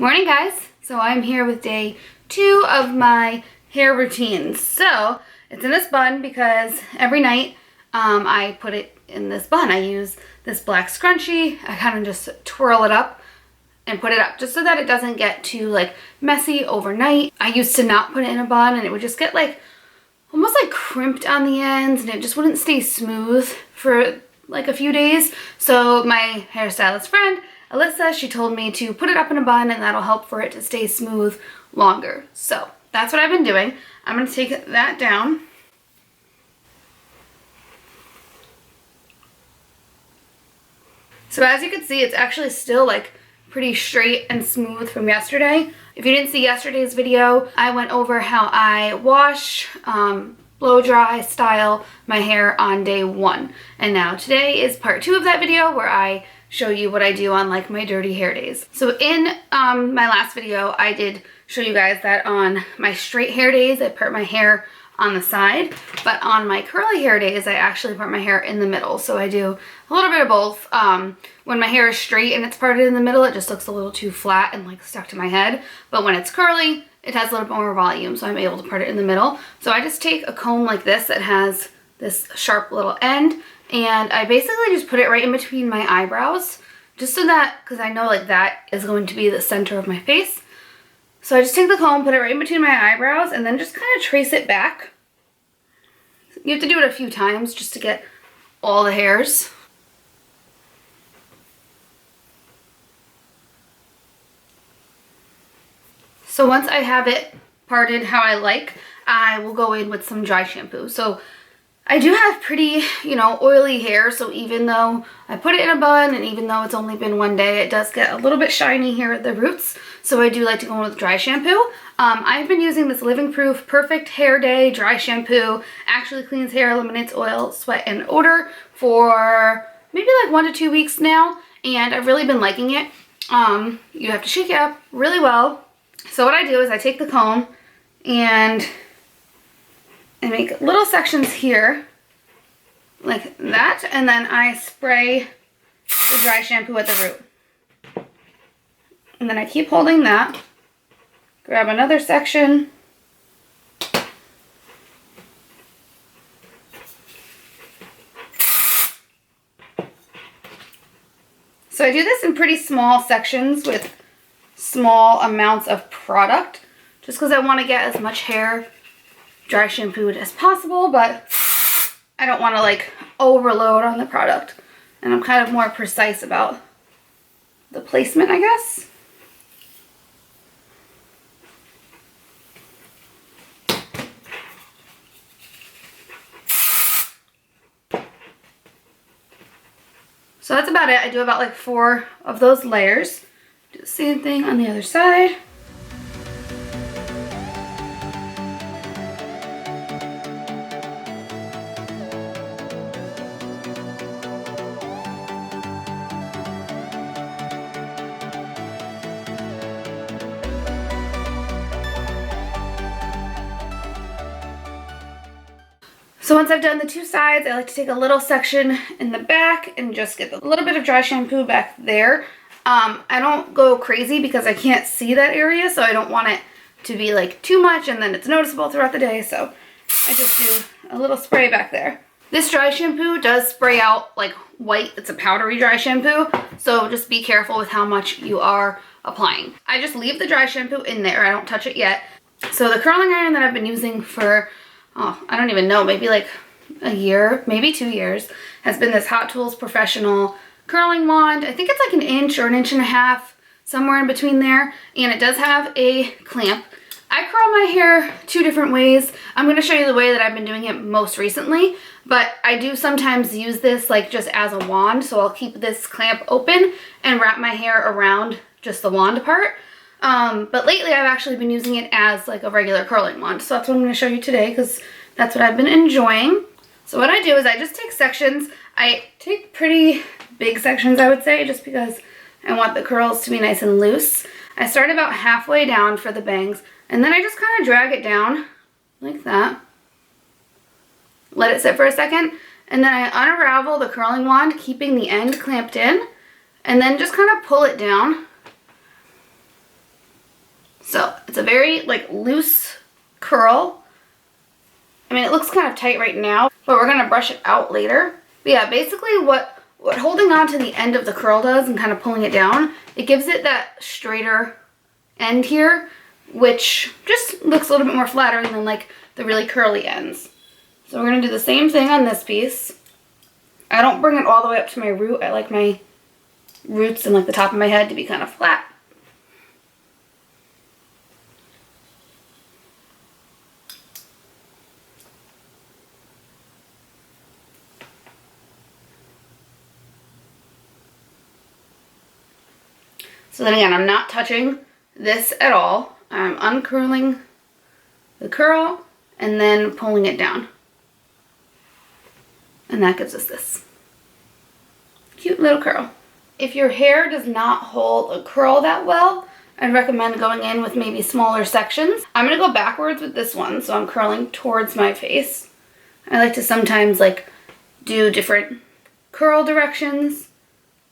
Morning guys! So I'm here with day 2 of my hair routines. So it's in this bun because every night I put it in this bun. I use this black scrunchie. I kind of just twirl it up and put it up just so that it doesn't get too like messy overnight. I used to not put it in a bun and it would just get like almost like crimped on the ends and it just wouldn't stay smooth for like a few days. So my hairstylist friend Alyssa, she told me to put it up in a bun and that'll help for it to stay smooth longer. So that's what I've been doing. I'm going to take that down. So as you can see, it's actually still like pretty straight and smooth from yesterday. If you didn't see yesterday's video, I went over how I wash, blow dry, style my hair on day 1. And now today is part 2 of that video where I show you what I do on like my dirty hair days. So in my last video, I did show you guys that on my straight hair days, I part my hair on the side, but on my curly hair days, I actually part my hair in the middle. So I do a little bit of both. When my hair is straight and it's parted in the middle, it just looks a little too flat and like stuck to my head. But when it's curly, it has a little bit more volume, so I'm able to part it in the middle. So I just take a comb like this that has this sharp little end, and I basically just put it right in between my eyebrows, just so that, because I know like that is going to be the center of my face. So I just take the comb, put it right in between my eyebrows, and then just kind of trace it back. You have to do it a few times just to get all the hairs. So once I have it parted how I like, I will go in with some dry shampoo. So I do have pretty, oily hair, so even though I put it in a bun and even though it's only been one day, it does get a little bit shiny here at the roots. So I do like to go in with dry shampoo. I've been using this Living Proof Perfect Hair Day Dry Shampoo. Actually cleans hair, eliminates oil, sweat, and odor for maybe like 1 to 2 weeks now, and I've really been liking it. You have to shake it up really well. So what I do is I take the comb and I make little sections here like that, and then I spray the dry shampoo at the root. And then I keep holding that, grab another section, so I do this in pretty small sections with small amounts of product just because I want to get as much hair dry shampooed as possible, but I don't want to like overload on the product, and I'm kind of more precise about the placement, I guess. So that's about it. I do about like 4 of those layers. Do the same thing on the other side. So once I've done the 2 sides, I like to take a little section in the back and just get a little bit of dry shampoo back there. I don't go crazy because I can't see that area, so I don't want it to be like too much and then it's noticeable throughout the day, so I just do a little spray back there. This dry shampoo does spray out like white. It's a powdery dry shampoo, so just be careful with how much you are applying. I just leave the dry shampoo in there. I don't touch it yet. So the curling iron that I've been using for I don't even know, maybe like a year, maybe 2 years, has been this Hot Tools Professional curling wand. I think it's like 1 inch or 1.5 inches, somewhere in between there, and it does have a clamp. I curl my hair 2 different ways. I'm going to show you the way that I've been doing it most recently, but I do sometimes use this like just as a wand, so I'll keep this clamp open and wrap my hair around just the wand part. But lately I've actually been using it as like a regular curling wand. So that's what I'm going to show you today because that's what I've been enjoying. So what I do is I just take sections. I take pretty big sections, I would say, just because I want the curls to be nice and loose. I start about halfway down for the bangs, and then I just kind of drag it down like that. Let it sit for a second, and then I unravel the curling wand, keeping the end clamped in, and then just kind of pull it down. So it's a very like loose curl. I mean, it looks kind of tight right now, but we're gonna brush it out later. But yeah, basically what holding on to the end of the curl does and kind of pulling it down, it gives it that straighter end here, which just looks a little bit more flattering than like the really curly ends. So we're gonna do the same thing on this piece. I don't bring it all the way up to my root. I like my roots and like the top of my head to be kind of flat. So then again, I'm not touching this at all. I'm uncurling the curl and then pulling it down. And that gives us this cute little curl. If your hair does not hold a curl that well, I'd recommend going in with maybe smaller sections. I'm gonna go backwards with this one, so I'm curling towards my face. I like to sometimes like do different curl directions.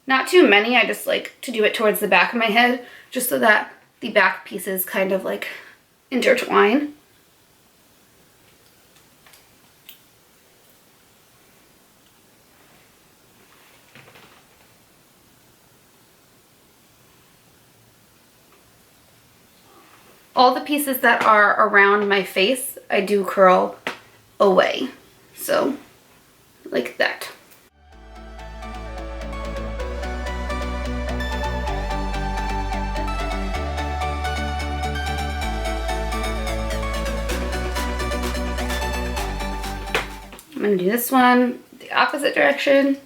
Not too many, I just like to do it towards the back of my head, just so that the back pieces kind of like intertwine. All the pieces that are around my face, I do curl away. So, like that. I'm gonna do this one the opposite direction.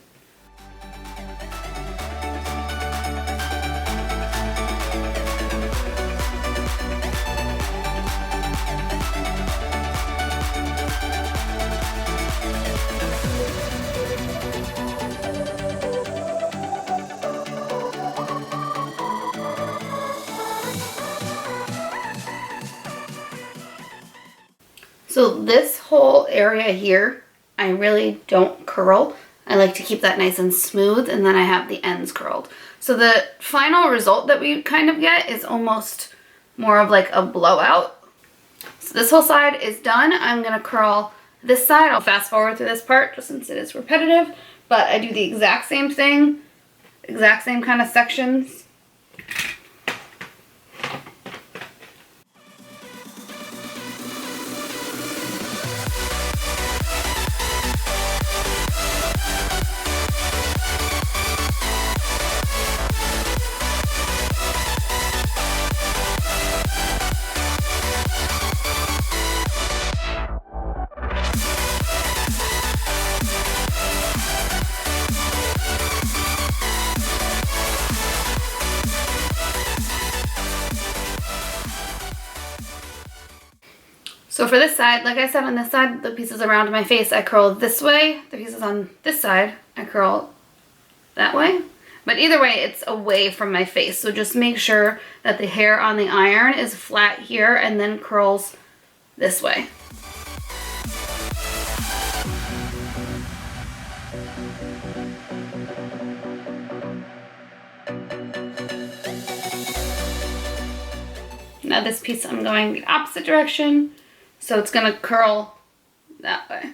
So this whole area here, I really don't curl. I like to keep that nice and smooth, and then I have the ends curled. So the final result that we kind of get is almost more of like a blowout. So this whole side is done. I'm gonna curl this side. I'll fast forward through this part just since it is repetitive, but I do the exact same thing, exact same kind of sections. So for this side, like I said, on this side, the pieces around my face, I curl this way. The pieces on this side, I curl that way. But either way, it's away from my face. So just make sure that the hair on the iron is flat here and then curls this way. Now this piece, I'm going the opposite direction. So it's gonna curl that way.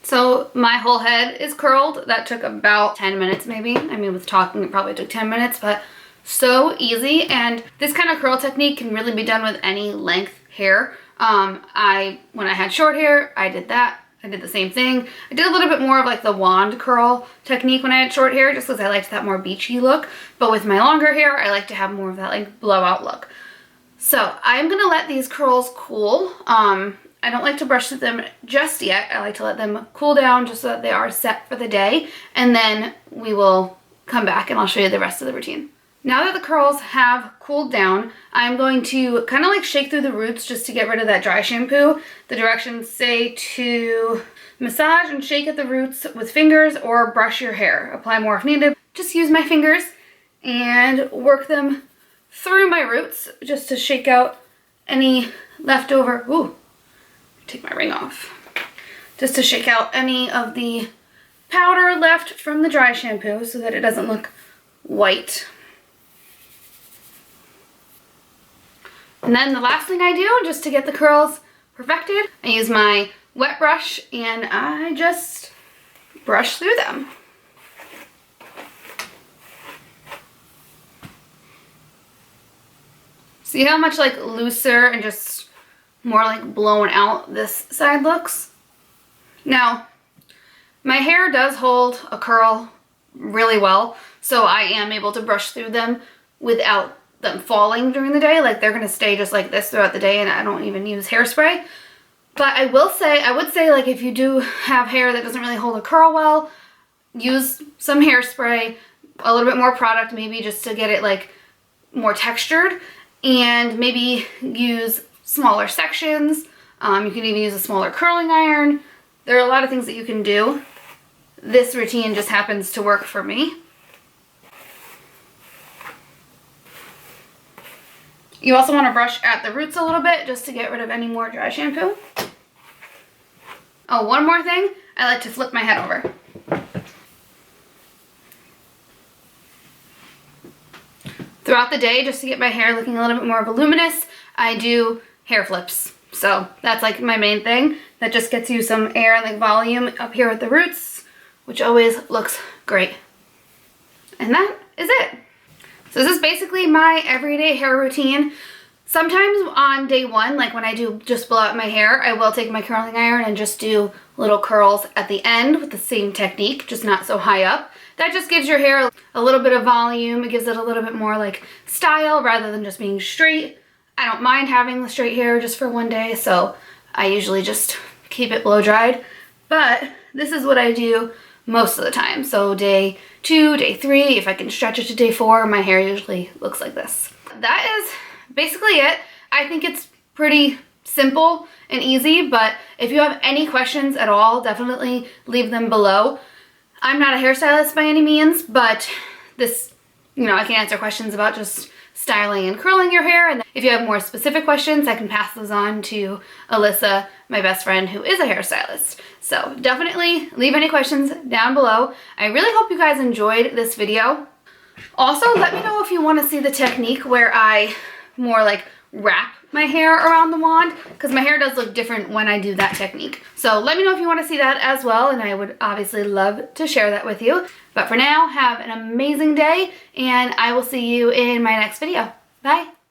So my whole head is curled. That took about 10 minutes maybe. I mean, with talking, it probably took 10 minutes, but so easy. And this kind of curl technique can really be done with any length hair. When I had short hair, I did that. I did the same thing. I did a little bit more of like the wand curl technique when I had short hair, just because I liked that more beachy look. But with my longer hair, I like to have more of that like blowout look. So I'm gonna let these curls cool. I don't like to brush them just yet. I like to let them cool down just so that they are set for the day. And then we will come back and I'll show you the rest of the routine. Now that the curls have cooled down, I'm going to kind of like shake through the roots just to get rid of that dry shampoo. The directions say to massage and shake at the roots with fingers or brush your hair. Apply more if needed. Just use my fingers and work them through my roots just to shake out any leftover, ooh, take my ring off. Just to shake out any of the powder left from the dry shampoo so that it doesn't look white. And then the last thing I do, just to get the curls perfected, I use my wet brush and I just brush through them. See how much like looser and just more like blown out this side looks? Now, my hair does hold a curl really well, so I am able to brush through them without them falling during the day. Like they're gonna stay just like this throughout the day and I don't even use hairspray. But I would say like if you do have hair that doesn't really hold a curl well, use some hairspray, a little bit more product maybe just to get it like more textured, and maybe use smaller sections. You can even use a smaller curling iron. There are a lot of things that you can do. This routine just happens to work for me. You also want to brush at the roots a little bit just to get rid of any more dry shampoo. Oh, one more thing. I like to flip my head over. Throughout the day, just to get my hair looking a little bit more voluminous, I do hair flips. So that's like my main thing. That just gets you some air and like volume up here at the roots, which always looks great. And that is it. So this is basically my everyday hair routine. Sometimes on day one, like when I do just blow out my hair, I will take my curling iron and just do little curls at the end with the same technique, just not so high up. That just gives your hair a little bit of volume. It gives it a little bit more like style rather than just being straight. I don't mind having the straight hair just for one day, so I usually just keep it blow dried. But this is what I do most of the time. So day 2, day 3, if I can stretch it to day 4, my hair usually looks like this. That is basically it. I think it's pretty simple and easy, but if you have any questions at all, definitely leave them below. I'm not a hairstylist by any means, but this, I can answer questions about just styling and curling your hair. And if you have more specific questions, I can pass those on to Alyssa, my best friend, who is a hairstylist. So definitely leave any questions down below. I really hope you guys enjoyed this video. Also, let me know if you want to see the technique where I more like wrap my hair around the wand, because my hair does look different when I do that technique. So let me know if you want to see that as well, and I would obviously love to share that with you. But for now, have an amazing day, and I will see you in my next video. Bye!